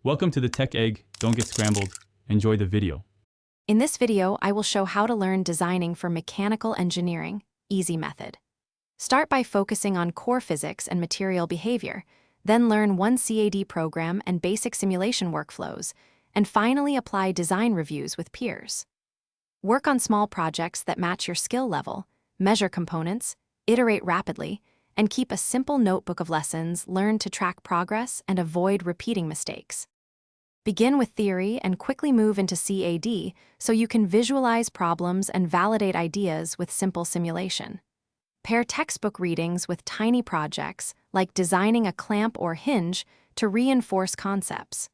Welcome to the Tech Egg. Don't get scrambled. Enjoy the video. In this video, I will show how to learn designing for mechanical engineering, easy method. Start by focusing on core physics and material behavior, then learn one CAD program and basic simulation workflows, and finally apply design reviews with peers. Work on small projects that match your skill level, measure components, iterate rapidly, and keep a simple notebook of lessons learned to track progress and avoid repeating mistakes. Begin with theory and quickly move into CAD so you can visualize problems and validate ideas with simple simulation. Pair textbook readings with tiny projects, like designing a clamp or hinge, to reinforce concepts.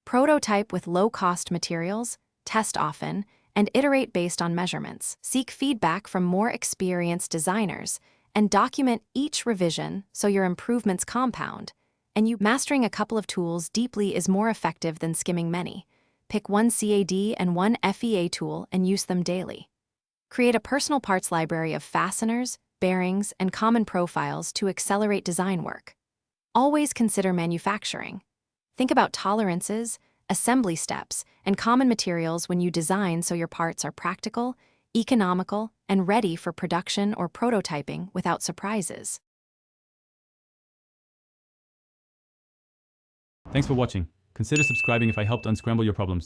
Prototype with low-cost materials, test often, and iterate based on measurements. Seek feedback from more experienced designers, and document each revision so your improvements compound. And mastering a couple of tools deeply is more effective than skimming many. Pick one CAD and one FEA tool and use them daily. Create a personal parts library of fasteners, bearings, and common profiles to accelerate design work. Always consider manufacturing. Think about tolerances, assembly steps, and common materials when you design so your parts are practical, economical, and ready for production or prototyping without surprises. Thanks for watching. Consider subscribing if I helped unscramble your problems.